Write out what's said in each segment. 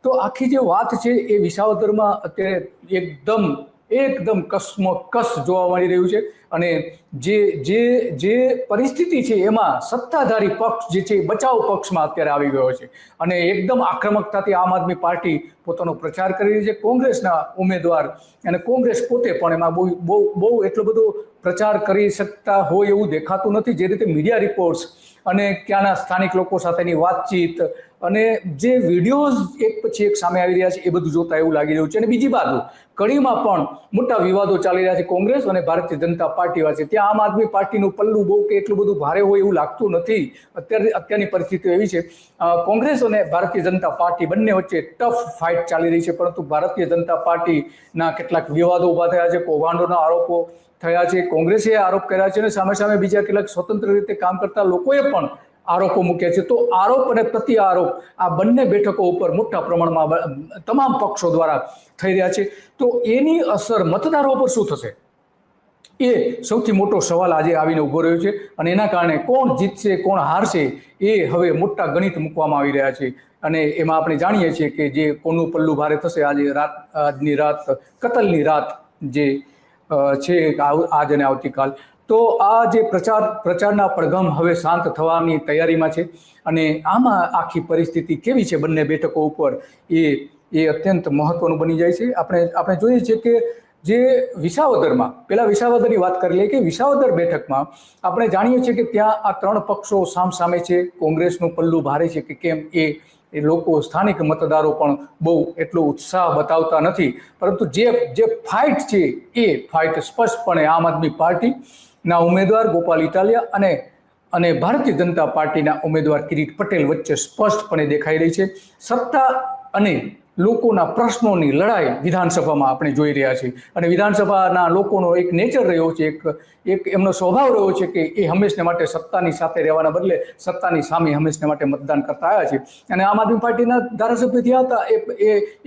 તો આખી જે વાત છે એ વિસાવદરમાં અત્યારે એકદમ કસ જોવા મળી રહ્યું છે અને જે પરિસ્થિતિ છે એમાં સત્તાધારી પક્ષ જે છે બચાવ પક્ષમાં અત્યારે આવી ગયો છે અને એકદમ આક્રમકતાથી આમ આદમી પાર્ટી પોતાનો પ્રચાર કરી રહી છે. કોંગ્રેસના ઉમેદવાર અને કોંગ્રેસ પોતે પણ એમાં બહુ એટલો બધો પ્રચાર કરી શકતા હોય એવું દેખાતું નથી. જે રીતે મીડિયા રિપોર્ટ્સ અને ત્યાંના સ્થાનિક લોકો સાથેની વાતચીત અને જે વિડીયોઝ એક પછી એક સામે આવી રહ્યા છે એ બધું જોતા એવું લાગી રહ્યું છે. અને બીજી બાજુ કડીમાં પણ મોટા વિવાદો ચાલી રહ્યા છે કોંગ્રેસ અને ભારતીય જનતા પાર્ટી વચ્ચે. ત્યાં આમ આદમી પાર્ટીનું પલ્લું બહુ કે એટલું બધું ભારે હોય એવું લાગતું નથી. અત્યારની પરિસ્થિતિ એવી છે. કોંગ્રેસ અને ભારતીય જનતા પાર્ટી બંને વચ્ચે ટફ ફાઇટ ચાલી રહી છે, પરંતુ ભારતીય જનતા પાર્ટીના કેટલાક વિવાદો ઉભા થયા છે, કૌભાંડોના આરોપો થયા છે. કોંગ્રેસે આરોપ કર્યા છે અને સામે બીજા કેટલાક સ્વતંત્ર રીતે કામ કરતા લોકોએ પણ આરોપો મૂક્યા છે. તો આરોપ અને પ્રતિ આરોપ આ બંને બેઠકો ઉપર મોટા પ્રમાણમાં તમામ પક્ષો દ્વારા થઈ રહ્યા છે. તો એની અસર મતદારો પર શું થશે એ સૌથી મોટો સવાલ આજે આવીને ઉભો રહ્યો છે. અને એના કારણે કોણ જીતશે કોણ હારશે એ હવે મોટા ગણિત મૂકવામાં આવી રહ્યા છે. અને એમાં આપણે જાણીએ છીએ કે જે કોનું પલ્લું ભારે થશે આજની રાત કતલની રાત જે છે આજ અને આવતીકાલ. તો આ જે પ્રચારના પડઘમ હવે શાંત થવાની તૈયારીમાં છે અને આમાં આખી પરિસ્થિતિ કેવી છે બંને બેઠકો ઉપર એ અત્યંત મહત્વનું બની જાય છે. આપણે જોઈએ છીએ કે જે વિસાવદરમાં પેલા વિસાવદરની વાત કરી લઈએ કે વિસાવદર બેઠકમાં આપણે જાણીએ છીએ કે ત્યાં આ ત્રણ પક્ષો સામે છે. કોંગ્રેસનું પલ્લું ભારે છે કે કેમ એ લોકો સ્થાનિક મતદારો પણ બહુ એટલો ઉત્સાહ બતાવતા નથી. પરંતુ જે ફાઇટ છે એ ફાઇટ સ્પષ્ટપણે આમ આદમી પાર્ટીના ઉમેદવાર ગોપાલ ઇટાલિયા અને ભારતીય જનતા પાર્ટીના ઉમેદવાર કિરીટ પટેલ વચ્ચે સ્પષ્ટપણે દેખાઈ રહી છે. સત્તા અને લોકોના પ્રશ્નોની લડાઈ વિધાનસભામાં આપણે જોઈ રહ્યા છીએ. અને વિધાનસભાના લોકોનો એક નેચર રહ્યો છે, એક એમનો સ્વભાવ રહ્યો છે કે એ હંમેશને માટે સત્તાની સાથે રહેવાના બદલે સત્તાની સામે હંમેશને માટે મતદાન કરતા આવ્યા છે. અને આમ આદમી પાર્ટીના ધારાસભ્ય થયા હતા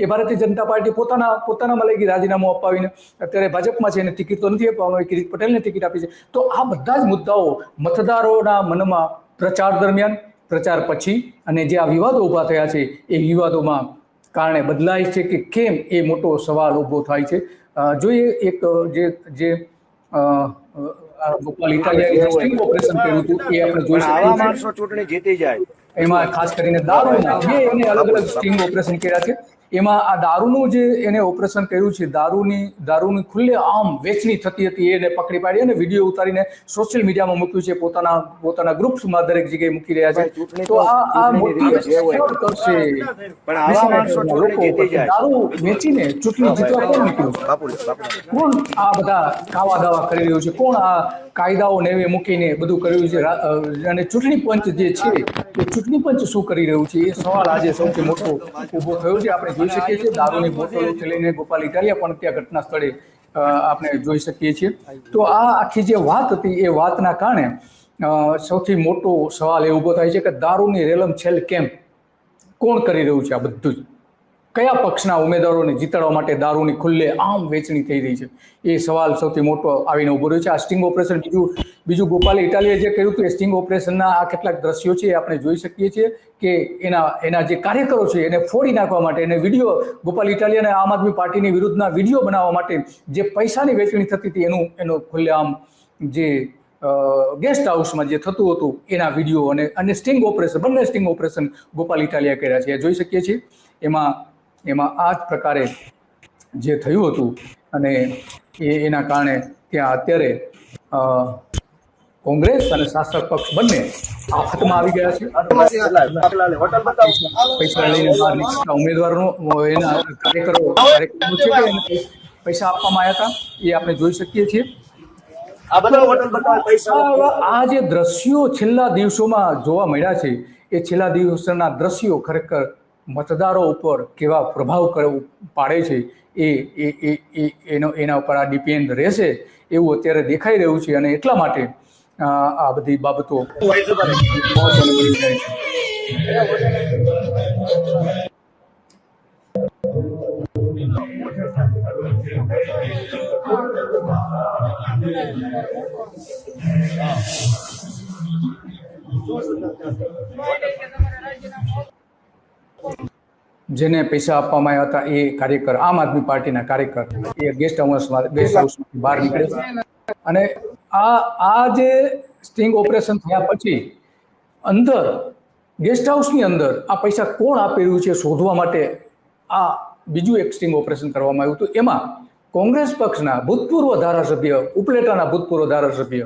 એ ભારતીય જનતા પાર્ટી પોતાનામાં લઈ ગઈ રાજીનામું અપાવીને. અત્યારે ભાજપમાં છે એને ટિકિટ તો નથી અપાવવાનો, કિરીટ પટેલને ટિકિટ આપી છે. તો આ બધા જ મુદ્દાઓ મતદારોના મનમાં પ્રચાર દરમિયાન, પ્રચાર પછી અને જે આ વિવાદો ઊભા થયા છે એ વિવાદોમાં કારણે બદલાય છે કે કેમ એ મોટો સવાલ ઊભો થાય છે. જોઈએ એક જે ગોપાલ ઇટાલિયાએ સ્ટિંગ ઓપરેશન કર્યું હતું એ આપણે જોઈ શકીએ છીએ. ચૂંટણી જીતી જાય એમાં ખાસ કરીને દારૂના જે એને અલગ સ્ટિંગ ઓપરેશન કર્યા છે. એમાં આ દારૂનું જે એને ઓપરેશન કર્યું છે, દારૂની ખુલ્લે આમ વેચણી થતી હતી એને પકડી પાડી અને વિડીયો ઉતારીને સોશિયલ મીડિયામાં મૂક્યું છે. પોતાના ગ્રુપ્સમાં દરેક જગ્યાએ મૂકી રહ્યા છે. તો આ મોટી ફ્રોડ કરશે. દારૂ વેચીને ચૂંટણી જીતવા કોણ નીકળ્યું? કોણ આ બધા કાવા દાવા કરી રહ્યું છે? કોણ આ કાયદાઓ નેવે મૂકીને બધું કર્યું છે? અને ચૂંટણી પંચ જે છે એ ચૂંટણી પંચ શું કરી રહ્યું છે એ સવાલ આજે સૌથી મોટો ઉભો થયો છે. આપણે જોઈ શકીએ છીએ દારૂની બોટલોથી લઈને ગોપાલ ઇટાલિયા પણ ત્યાં ઘટના સ્થળે આપણે જોઈ શકીએ છીએ. તો આ આખી જે વાત હતી એ વાતના કારણે સૌથી મોટો સવાલ એ ઉભો થાય છે કે દારૂની રેલમછેલ કેમ, કોણ કરી રહ્યું છે આ બધું જ? કયા પક્ષના ઉમેદવારોને જીતાડવા માટે દારૂની ખુલ્લે આમ વેચણી થઈ રહી છે એ સવાલ સૌથી મોટો આવીને ઉભો રહ્યો છે. આ સ્ટિંગ ઓપરેશન બીજું ગોપાલ ઇટાલિયાએ જે કર્યું હતું એ સ્ટિંગ ઓપરેશનના આ કેટલાક દ્રશ્યો છે આપણે જોઈ શકીએ છીએ કે એના જે કાર્યકરો છે એને ફોડી નાખવા માટે એને વિડીયો ગોપાલ ઇટાલિયાને આમ આદમી પાર્ટીની વિરુદ્ધના વિડીયો બનાવવા માટે જે પૈસાની વેચણી થતી હતી એનો ખુલ્લે આમ જે ગેસ્ટ હાઉસમાં જે થતું હતું એના વિડીયો અને સ્ટિંગ ઓપરેશન બંને સ્ટિંગ ઓપરેશન ગોપાલ ઇટાલિયા કર્યા છે એ જોઈ શકીએ છીએ. એમાં આ જ પ્રકારે જે થયું હતું અને એના કારણે ત્યાં અત્યારે કોંગ્રેસ અને શાસક પક્ષ બંને આફતમાં આવી ગયા છે. પૈસા લઈને બહાર નીકળતા ઉમેદવારનો એના કાર્યકરો છે કે પૈસા આપવામાં આવ્યા હતા એ આપણે જોઈ શકીએ છીએ. આ જે દ્રશ્યો છેલ્લા દિવસોમાં જોવા મળ્યા છે એ છેલ્લા દિવસોના દ્રશ્યો ખરેખર મતદારો ઉપર કેવા પ્રભાવ પાડે છે એના ઉપર આ ડિપેન્ડ રહેશે એવું અત્યારે દેખાઈ રહ્યું છે. અને એટલા માટે આ બધી બાબતો મહત્વની બની જાય છે. જેને પૈસા આપવામાં આવ્યા હતા એ કાર્યકર, આમ આદમી પાર્ટીના કાર્યકર, એ ગેસ્ટ હાઉસમાંથી બહાર નીકળે છે. અને આ જે સ્ટિંગ ઓપરેશન થયા પછી અંદર ગેસ્ટ હાઉસની અંદર આ પૈસા કોણ આપી રહ્યું છે શોધવા માટે આ બીજું એક સ્ટિંગ ઓપરેશન કરવામાં આવ્યું હતું. એમાં કોંગ્રેસ પક્ષના ભૂતપૂર્વ ધારાસભ્ય, ઉપલેટાના ભૂતપૂર્વ ધારાસભ્ય,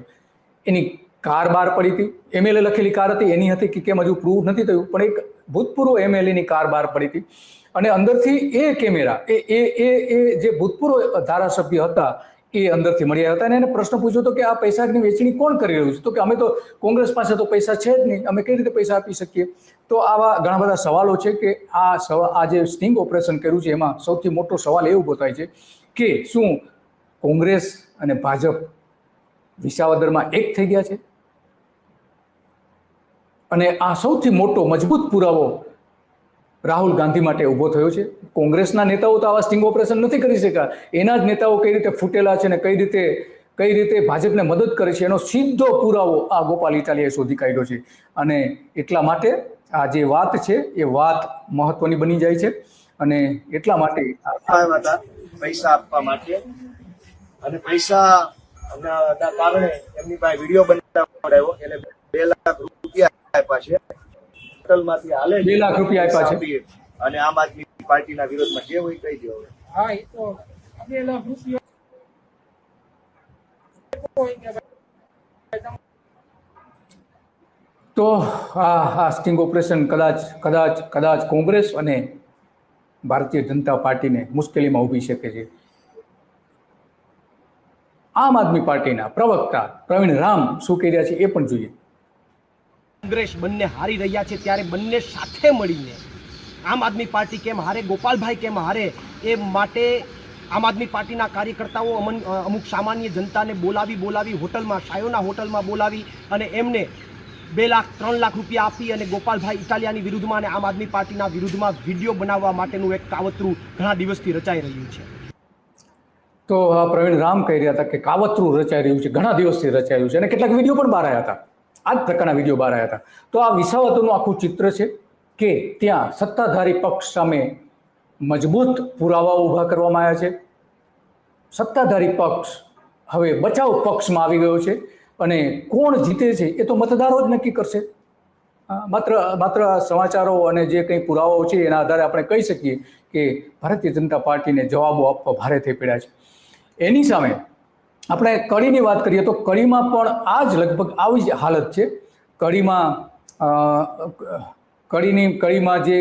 એની કાર બહાર પડી હતી. એમએલએ લખેલી કાર હતી, એની હતી કે કેમ હજુ પ્રૂવ નથી થયું, પણ એક ભૂતપૂર્વ એમએલએની કાર બહાર પડી હતી. અને અંદરથી એ કેમેરા એ જે ભૂતપૂર્વ ધારાસભ્ય હતા એ અંદરથી મળી આવ્યા હતા. અને એને પ્રશ્ન પૂછ્યો હતો કે આ પૈસાની વહેંચણી કોણ કરી રહ્યું છે? તો કે અમે તો, કોંગ્રેસ પાસે તો પૈસા છે જ નહીં, અમે કઈ રીતે પૈસા આપી શકીએ? તો આવા ઘણા બધા સવાલો છે કે આ જે સ્ટિંગ ઓપરેશન કર્યું છે એમાં સૌથી મોટો સવાલ એ ઊભો થાય છે કે શું કોંગ્રેસ અને ભાજપ વિસાવદરમાં એક થઈ ગયા છે? અને આ સૌથી મોટો મજબૂત પુરાવો રાહુલ ગાંધી માટે ઊભો થયો છે. કોંગ્રેસના નેતાઓ તો આવા સ્ટિંગ ઓપરેશન નથી કરી શક્યા. એના જ નેતાઓ કઈ રીતે ફૂટેલા છે ને કઈ રીતે ભાજપને મદદ કરે છે એનો સીધો પુરાવો આ ગોપાલ ઇટાલિયાએ શોધી કાઢ્યો છે. અને એટલા માટે આ જે વાત છે એ વાત મહત્વની બની જાય છે. અને એટલા માટે પૈસા આપવા માટે અને પૈસા ના કારણે એમની પાસે વિડીયો બનાવડાવ્યો, એટલે 2 લાખ રૂપિયા આપ્યા છે. હોટલમાંથી હાલે 2 લાખ રૂપિયા આપ્યા છે. અને આમ આદમી પાર્ટીના વિરોધમાં જે હોય કહી દો. હા, એ તો 2 લાખ રૂપિયા તો આ સ્ટિંગ ઓપરેશન કદાચ કોંગ્રેસ અને ભારતીય જનતા પાર્ટીને મુશ્કેલીમાં ઊભી શકે છે. આમ આદમી પાર્ટીના પ્રવક્તા પ્રવીણ રામ શું કહી રહ્યા છે એ પણ જોઈએ. કોંગ્રેસ બંને હારી રહ્યા છે ત્યારે બંને સાથે મળીને આમ આદમી પાર્ટી કેમ હારે, ગોપાલભાઈ કેમ હારે, એ માટે આમ આદમી પાર્ટીના કાર્યકર્તાઓ અમુક સામાન્ય જનતાને બોલાવી હોટલમાં, શાયોના હોટલમાં બોલાવી અને એમને 2 લાખ 3 લાખ રૂપિયા આપી અને ગોપાલભાઈ ઇટાલિયાની વિરુદ્ધમાં અને આમ આદમી પાર્ટીના વિરુદ્ધમાં વિડીયો બનાવવા માટેનું એક કાવતરું ઘણા દિવસથી રચાઈ રહ્યું છે. તો પ્રવીણ રામ કહી રહ્યા હતા કે કાવતરું રચાઈ રહ્યું છે, ઘણા દિવસથી રચાઈ રહ્યું છે. અને કેટલાક વિડીયો પણ બહાર આવ્યા હતા, આ જ પ્રકારના વિડીયો બહાર આવ્યા હતા. તો આ વિસાવદરનું આખું ચિત્ર છે કે ત્યાં સત્તાધારી પક્ષ સામે મજબૂત પુરાવાઓ ઊભા કરવામાં આવ્યા છે. સત્તાધારી પક્ષ હવે બચાવ પક્ષમાં આવી ગયો છે. અને કોણ જીતે છે એ તો મતદારો જ નક્કી કરશે. માત્ર સમાચારો અને જે કંઈ પુરાવાઓ છે એના આધારે આપણે કહી શકીએ કે ભારતીય જનતા પાર્ટીને જવાબો આપવા ભારે થઈ પડ્યા છે. એની સામે આપણે કડીની વાત કરીએ તો કડીમાં પણ આ જ લગભગ આવી જ હાલત છે. કડીમાં જે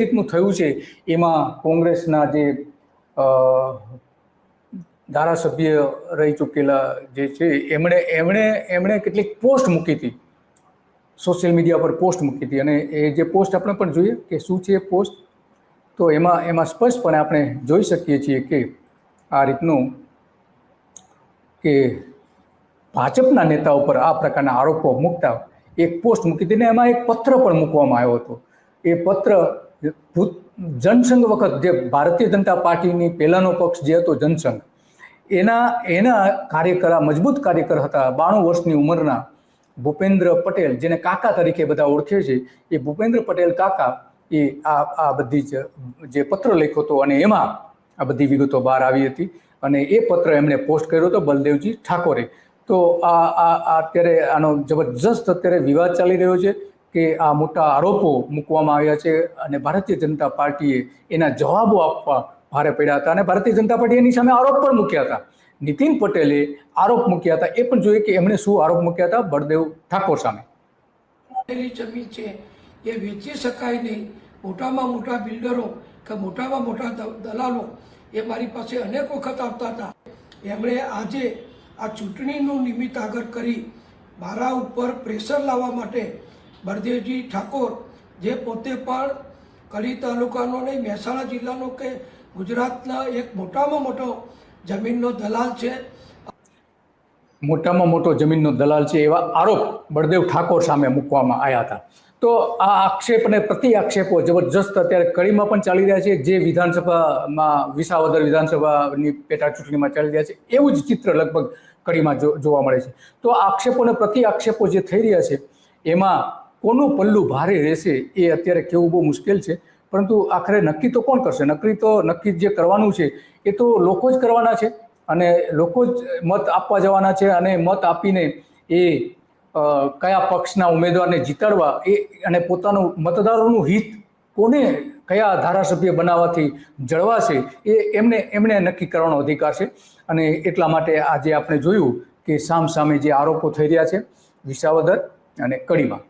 રીતનું થયું છે એમાં કોંગ્રેસના જે ધારાસભ્ય રહી ચૂકેલા જે છે એમણે કેટલીક પોસ્ટ મૂકી હતી, સોશિયલ મીડિયા પર પોસ્ટ મૂકી હતી. અને એ જે પોસ્ટ આપણે પણ જોઈએ કે શું છે એ પોસ્ટ, તો એમાં સ્પષ્ટપણે આપણે જોઈ શકીએ છીએ કે આ રીતનું કે ભાજપના નેતાઓ પર આ પ્રકારના આરોપો મૂકતા એક પોસ્ટ મૂકી હતી. ને એમાં એક પત્ર પણ મૂકવામાં આવ્યો હતો. એ પત્ર જનસંઘ વખત જે ભારતીય જનતા પાર્ટીની પહેલાનો પક્ષ જે હતો જનસંઘ, એના કાર્યકર, મજબૂત કાર્યકર હતા, 92 વર્ષની ઉંમરના ભૂપેન્દ્ર પટેલ, જેને કાકા તરીકે બધા ઓળખે છે. એ ભૂપેન્દ્ર પટેલ કાકા એ આ બધી જે પત્ર લખ્યો હતો અને એમાં આ બધી વિગતો બહાર આવી હતી. અને એ પત્ર એમણે પોસ્ટ કર્યો હતો બલદેવજી ઠાકોરે. તો અત્યારે આનો જબરજસ્ત અત્યારે વિવાદ ચાલી રહ્યો છે કે આ મોટા આરોપો મૂકવામાં આવ્યા છે અને ભારતીય જનતા પાર્ટીએ એના જવાબો આપવા ભારે પડ્યા હતા. અને ભારતીય જનતા પાર્ટીએ એની સામે આરોપ પણ મૂક્યા હતા. નીતિન પટેલે આરોપ મૂક્યા હતા. એ પણ જોઈએ કે એમણે શું આરોપ મૂક્યા હતા બળદેવ ઠાકોર સામે. જમીન છે એ વેચી શકાય નહીં. મોટામાં મોટા બિલ્ડરો કે મોટામાં મોટા દલાલો એ મારી પાસે અનેક વખત આવતા હતા. એમણે આજે આ ચૂંટણીનું નિમિત્ત આગળ કરી મારા ઉપર પ્રેશર લાવવા માટે બળદેવજી ઠાકોર, જે પોતે પણ કડી તાલુકાનો નહીં, મહેસાણા જિલ્લાનો કે ગુજરાતના એક મોટામાં મોટો જમીનનો દલાલ છે, મોટામાં મોટો જમીનનો દલાલ છે, એવા આરોપ બળદેવ ઠાકોર સામે મૂકવામાં આવ્યા હતા. તો આ આક્ષેપ અને પ્રતિ આક્ષેપો જબરજસ્ત અત્યારે કડીમાં પણ ચાલી રહ્યા છે. જે વિધાનસભામાં વિસાવદર વિધાનસભાની પેટા ચૂંટણીમાં ચાલી રહ્યા છે એવું જ ચિત્ર લગભગ કડીમાં જોવા મળે છે. તો આક્ષેપો અને પ્રતિ આક્ષેપો જે થઈ રહ્યા છે એમાં કોનું પલ્લું ભારે રહેશે એ અત્યારે કહેવું બહુ મુશ્કેલ છે. પરંતુ આખરે નક્કી તો કોણ કરશે? નક્કી જે કરવાનું છે એ તો લોકો જ કરવાના છે, અને લોકો જ મત આપવા જવાના છે, અને મત આપીને એ કયા પક્ષના ઉમેદવારને જીતાડવા એ અને પોતાનું મતદારોનું હિત કોને કયા ધારાસભ્ય બનાવવાથી જળવાશે એ એમને નક્કી કરવાનો અધિકાર છે. અને એટલા માટે આજે આપણે જોયું કે સામે જે આરોપો થઈ રહ્યા છે વિસાવદર અને કડીમાં,